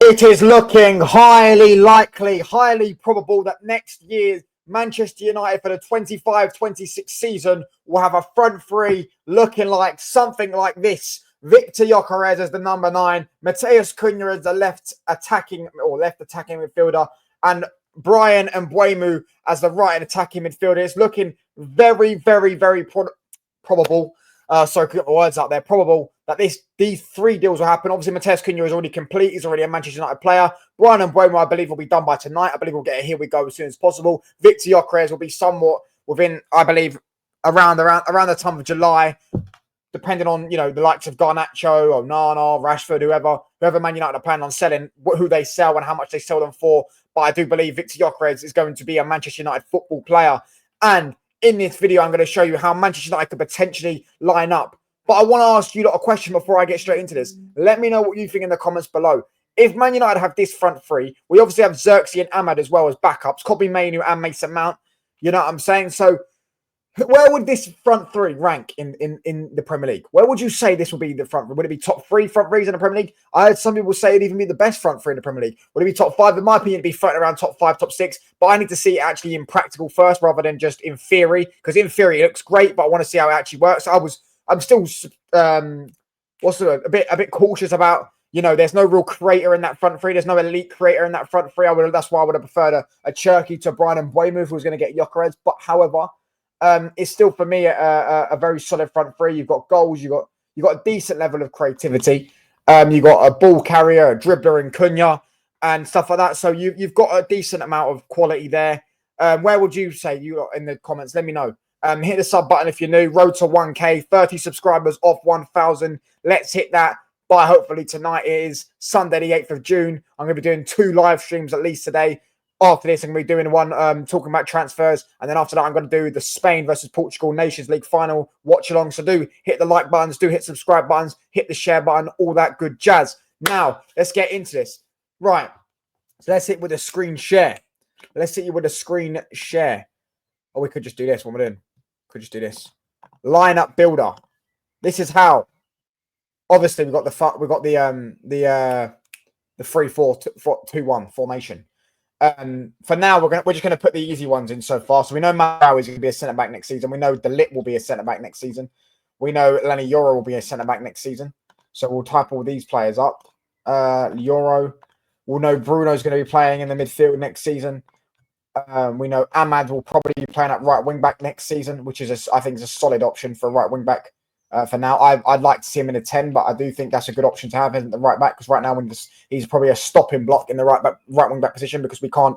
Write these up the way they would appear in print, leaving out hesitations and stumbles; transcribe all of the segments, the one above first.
It is looking highly likely, highly probable that next year Manchester United for the 25-26 season will have a front three looking like something like this. Victor Gyökeres as the number 9, Matheus Cunha as the left attacking midfielder, and Bryan Mbeumo as the right attacking midfielder. It's looking very, very, very probable. Sorry, put my words out there. Probable that these 3 deals will happen. Obviously, Matheus Cunha is already complete. He's already a Manchester United player. Bryan Mbeumo, I believe, will be done by tonight. I believe we'll get a here we go as soon as possible. Victor Gyökeres will be somewhat within, I believe, around the time of July, depending on, the likes of Garnacho or Nana, Rashford, whoever Man United are planning on selling, who they sell and how much they sell them for. But I do believe Victor Gyökeres is going to be a Manchester United football player. And in this video, I'm going to show you how Manchester United could potentially line up. But I want to ask you a question before I get straight into this. Let me know what you think in the comments below. If Man United have this front three, we obviously have Xerxes and Ahmad as well as backups. Kobbie Mainoo and Mason Mount. You know what I'm saying? So where would this front three rank in the Premier League? Where would you say this would be the front three? Would it be top 3 front threes in the Premier League? I heard some people say it'd even be the best front three in the Premier League. Would it be top 5? In my opinion, it'd be floating around top 5, top 6. But I need to see it actually in practical first rather than just in theory. Because in theory, it looks great, but I want to see how it actually works. I'm still a bit cautious about, there's no real creator in that front three. There's no elite creator in that front three. That's why I would have preferred a Cherky to Bryan Mbeumo if he was going to get Gyökeres. But however, it's still for me a very solid front three. You've got goals. You've got a decent level of creativity. You've got a ball carrier, a dribbler in Cunha and stuff like that. So you've got a decent amount of quality there. Where would you say in the comments? Let me know. Hit the sub button if you're new. Road to 1K, 30 subscribers off 1,000. Let's hit that by hopefully tonight. It is Sunday, the 8th of June. I'm going to be doing 2 live streams at least today. After this, I'm going to be doing one talking about transfers. And then after that, I'm going to do the Spain versus Portugal Nations League final watch-along. So do hit the like buttons, do hit subscribe buttons, hit the share button, all that good jazz. Now, let's get into this. Right. So let's hit with a screen share. Let's hit you with a screen share. Or we could just do this. What we're doing. Could just do this. Lineup builder. This is how. Obviously, we've got the 3-4-2-1 formation. For now, we're just going to put the easy ones in so far. So we know Mao is going to be a centre back next season. We know De Ligt will be a centre back next season. We know Lenny Yoro will be a centre back next season. So we'll type all these players up. Yoro. We'll know Bruno's going to be playing in the midfield next season. We know Ahmad will probably be playing at right wing back next season, which is I think is a solid option for right wing back for now. I'd like to see him in a 10, but I do think that's a good option to have in the right back because right now he's probably a stopping block in the right wing back position because we can't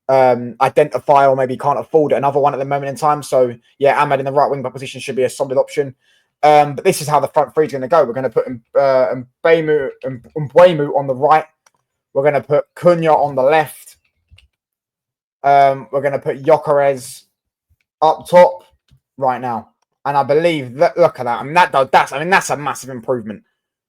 identify or maybe can't afford another one at the moment in time. So yeah, Ahmad in the right wing back position should be a solid option. But this is how the front three is going to go. We're going to put Mbeumo on the right. We're going to put Cunha on the left. We're going to put Gyökeres up top right now. And I believe that, look at that. I mean, that's a massive improvement.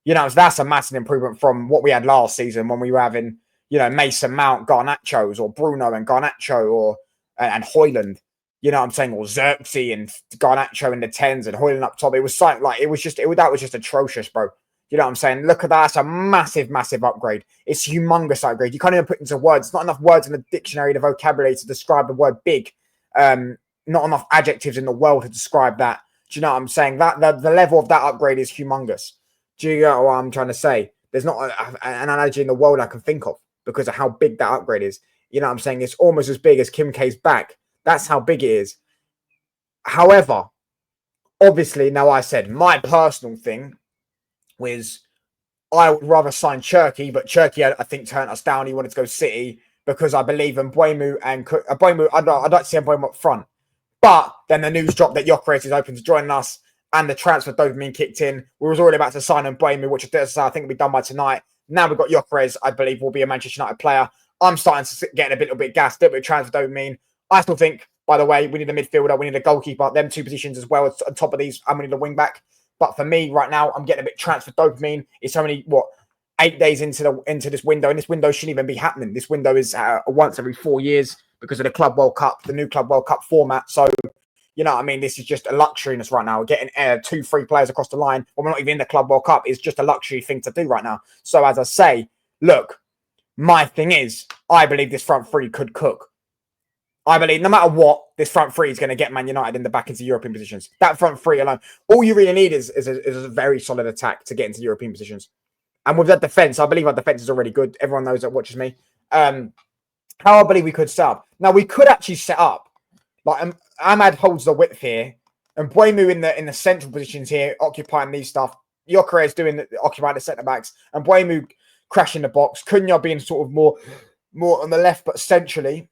That's a massive improvement from what we had last season when we were having, Mason Mount, Garnachos, or Bruno and Garnacho, and Højlund. You know what I'm saying? Or Xerxes and Garnacho in the 10s and Højlund up top. It was something like, that was just atrocious, bro. You know what I'm saying? Look at that. That's a massive, massive upgrade. It's a humongous upgrade. You can't even put into words. It's not enough words in the dictionary, the vocabulary to describe the word big. Not enough adjectives in the world to describe that. Do you know what I'm saying? That the level of that upgrade is humongous. Do you know what I'm trying to say? There's not an analogy in the world I can think of because of how big that upgrade is. You know what I'm saying? It's almost as big as Kim K's back. That's how big it is. However, obviously, now I said my personal thing was I would rather sign Cherky, but Cherky, I think, turned us down. He wanted to go City because I believe in Mbeumo and Mbeumo. I'd like to see Mbeumo up front. But then the news dropped that Gyökeres is open to joining us and the transfer dopamine kicked in. We was already about to sign Mbeumo, which I think will be done by tonight. Now we've got Gyökeres, I believe, will be a Manchester United player. I'm starting to get a little bit gassed, a little bit of transfer dopamine. I still think, by the way, we need a midfielder, we need a goalkeeper, them 2 positions as well. On top of these, I'm going to need a wing back. But for me, right now, I'm getting a bit transfer dopamine. It's only, 8 days into this window, and this window shouldn't even be happening. This window is once every 4 years because of the Club World Cup, the new Club World Cup format. So, you know what I mean? This is just a luxury in us right now. Getting 2-3 players across the line when we're not even in the Club World Cup is just a luxury thing to do right now. So, as I say, look, My thing is, I believe this front three could cook. I believe no matter what, this front three is going to get Man United in the back into European positions. That front three alone, all you really need is a very solid attack to get into European positions. And with that defense, I believe our defense is already good. Everyone knows that watches me. How I believe we could set up. Now we could actually set up like Ahmad holds the width here, and Buemu in the central positions here, occupying these stuff. Gyökeres occupying the centre backs, and Buemu crashing the box. Cunha being sort of more on the left, but centrally.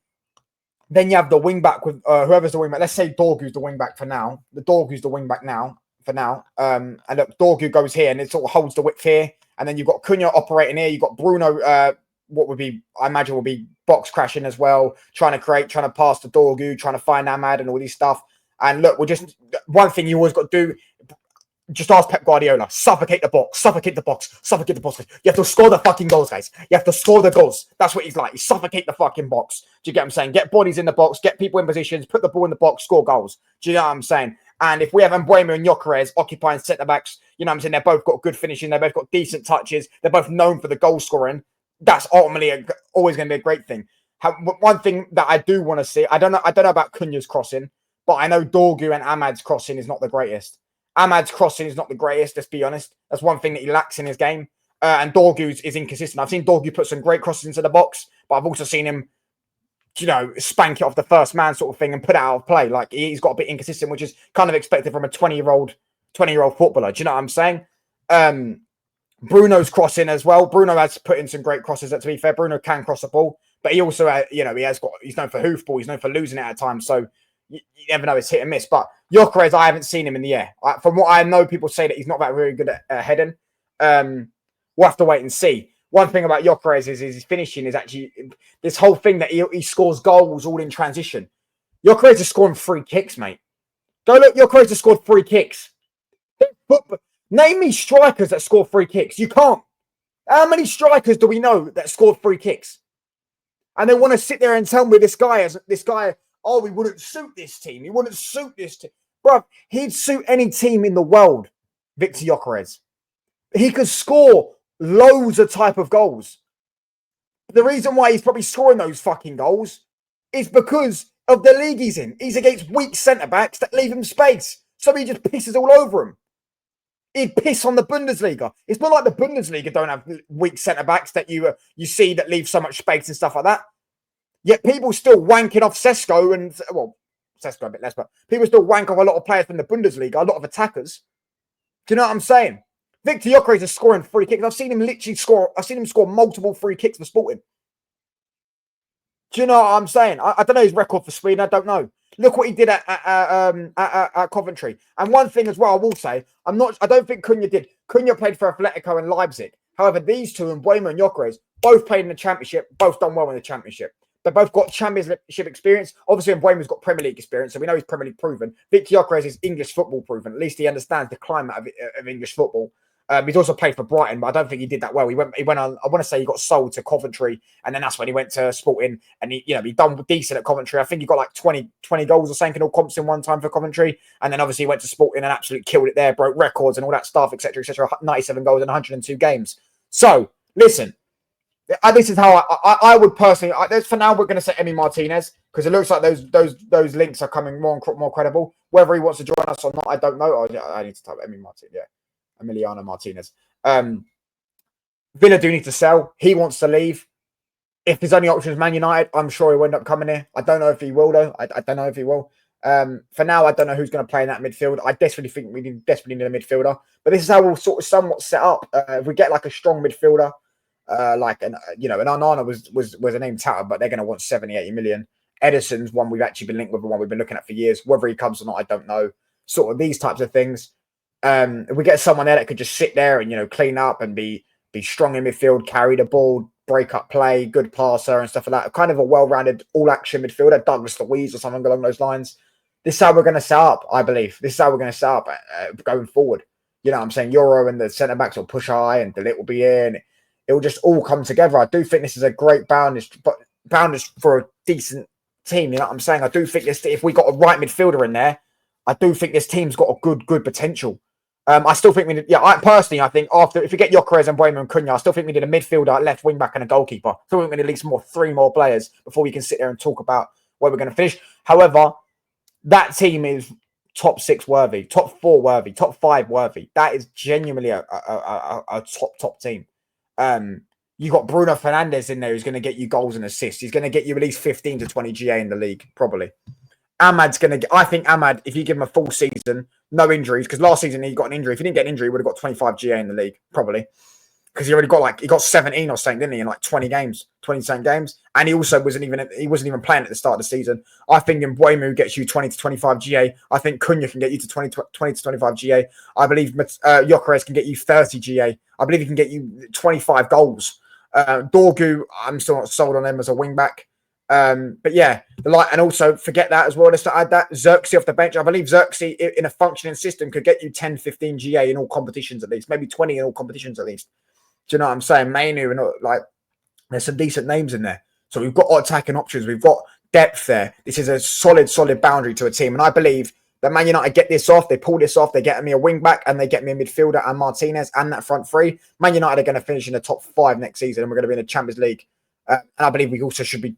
Then you have the wing back with whoever's the wing back. Let's say Dorgu's the wing back for now. Dorgu's the wing back now for now. And look, Dorgu goes here and it sort of holds the width here. And then you've got Cunha operating here. You've got Bruno, what would be, I imagine, will be box crashing as well, trying to pass to Dorgu, trying to find Ahmad and all this stuff. And look, we're just one thing you always got to do. Just ask Pep Guardiola. Suffocate the box. Suffocate the box. Suffocate the box. You have to score the fucking goals, guys. You have to score the goals. That's what he's like. You suffocate the fucking box. Do you get what I'm saying? Get bodies in the box. Get people in positions. Put the ball in the box. Score goals. Do you know what I'm saying? And if we have Mbeumo and Gyökeres occupying centre-backs, you know what I'm saying? They've both got good finishing. They've both got decent touches. They're both known for the goal scoring. That's ultimately always going to be a great thing. One thing that I do want to see, I don't know about Cunha's crossing, but I know Dorgu and Ahmad's crossing is not the greatest. Ahmad's crossing is not the greatest, let's be honest. That's one thing that he lacks in his game. And Dorgu is inconsistent. I've seen Dorgu put some great crosses into the box, but I've also seen him, you know, spank it off the first man sort of thing and put it out of play. Like, he's got a bit inconsistent, which is kind of expected from a 20-year-old footballer. Do you know what I'm saying? Bruno's crossing as well. Bruno has put in some great crosses. To be fair, Bruno can cross the ball, but he also, he's known for hoofball. He's known for losing it at times. So you never know, it's hit and miss. But Gyökeres, I haven't seen him in the air. From what I know, people say that he's not that very good at heading. We'll have to wait and see. One thing about Gyökeres is his finishing is actually this whole thing that he scores goals all in transition. Gyökeres is scoring free kicks, mate. Go look, Gyökeres has scored free kicks. Name me strikers that score free kicks. You can't. How many strikers do we know that scored free kicks? And they want to sit there and tell me this guy, oh, he wouldn't suit this team. He wouldn't suit this team. Bro, he'd suit any team in the world, Victor Gyökeres. He could score loads of type of goals. The reason why he's probably scoring those fucking goals is because of the league he's in. He's against weak centre-backs that leave him space. So he just pisses all over him. He'd piss on the Bundesliga. It's not like the Bundesliga don't have weak centre-backs that you see that leave so much space and stuff like that. Yet people still wanking off Sesko and, well, Sesko a bit less, but people still wank off a lot of players from the Bundesliga, a lot of attackers. Do you know what I'm saying? Victor Gyökeres is scoring free kicks. I've seen him score multiple free kicks for Sporting. Do you know what I'm saying? I don't know his record for Sweden. I don't know. Look what he did at Coventry. And one thing as well, I will say, I don't think Cunha did. Cunha played for Atletico and Leipzig. However, these two, Mbeumo and Gyökeres, both played in the Championship, both done well in the Championship. They both got Championship experience. Obviously, Mbeumo's got Premier League experience, so we know he's Premier League proven. Victor Gyökeres is English football proven. At least he understands the climate of English football. He's also played for Brighton, but I don't think he did that well. He went on. I want to say he got sold to Coventry, and then that's when he went to Sporting, and he done decent at Coventry. I think he got like 20 goals or something in all comps in one time for Coventry, and then obviously he went to Sporting and absolutely killed it there, broke records and all that stuff, etc., etc. 97 goals in 102 games. So listen, this is how I would personally. For now, we're going to say Emi Martinez because it looks like those links are coming more credible. Whether he wants to join us or not, I don't know. I need to type Emi Martinez. Yeah. Emiliano Martinez. Villa do need to sell. He wants to leave. If his only option is Man United, I'm sure he will end up coming here. I don't know if he will, though. I don't know if he will. For now, I don't know who's going to play in that midfield. I desperately think we desperately need a midfielder. But this is how we'll sort of somewhat set up. If we get like a strong midfielder, an Onana was a name touted, but they're going to want 70, 80 million. Edison's one we've actually been linked with and one we've been looking at for years. Whether he comes or not, I don't know. Sort of these types of things. If we get someone there that could just sit there and, clean up and be strong in midfield, carry the ball, break up play, good passer and stuff like that. Kind of a well-rounded all-action midfielder, Douglas Luiz or something along those lines. This is how we're going to set up, I believe. This is how we're going to set up going forward. You know what I'm saying? Euro and the centre-backs will push high and Delit will be in. It will just all come together. I do think this is a great boundary for a decent team. You know what I'm saying? I do think if we got a right midfielder in there, I do think this team's got a good potential. I still think we need, I think after, if you get Gyökeres and Bremer and Cunha, I still think we need a midfielder, left wing back, and a goalkeeper. I still think we need at least three more players before we can sit there and talk about where we're going to finish. However, that team is top 6 worthy, top 4 worthy, top 5 worthy. That is genuinely a top team. You got Bruno Fernandes in there who's going to get you goals and assists. He's going to get you at least 15 to 20 GA in the league, probably. Ahmad's going to get, I think Ahmad, if you give him a full season, no injuries, because last season he got an injury. If he didn't get an injury, he would have got 25 GA in the league, probably. Because he already got he got 17 or something, didn't he, in 20 games, 20 games. And he also wasn't even playing at the start of the season. I think Mbeumo gets you 20 to 25 GA. I think Cunha can get you to 20 to 25 GA. I believe Gyökeres can get you 30 GA. I believe he can get you 25 goals. Dorgu, I'm still not sold on him as a wing back. But yeah, and also forget that as well. Let's add that Xerxes off the bench. I believe Xerxes in a functioning system could get you 10, 15 GA in all competitions at least, maybe 20 in all competitions at least. Do you know what I'm saying? Mainu and there's some decent names in there. So we've got attacking options. We've got depth there. This is a solid boundary to a team. And I believe that Man United get this off. They pull this off. They get me a wing back and they get me a midfielder and Martinez and that front three. Man United are going to finish in the top 5 next season and we're going to be in the Champions League. And I believe we also should be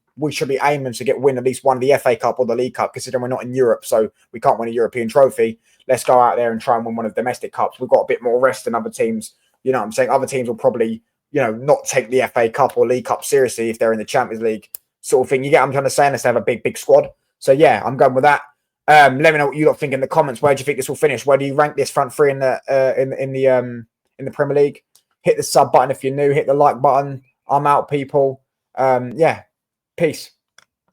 aiming to win at least one of the FA Cup or the League Cup, considering we're not in Europe, so we can't win a European trophy. Let's go out there and try and win one of the domestic cups. We've got a bit more rest than other teams. You know what I'm saying? Other teams will probably, not take the FA Cup or League Cup seriously if they're in the Champions League sort of thing. You get what I'm trying to say? And let's have a big squad. So yeah, I'm going with that. Let me know what you lot think in the comments. Where do you think this will finish? Where do you rank this front three in the Premier League? Hit the sub button if you're new. Hit the like button. I'm out, people. Yeah, peace.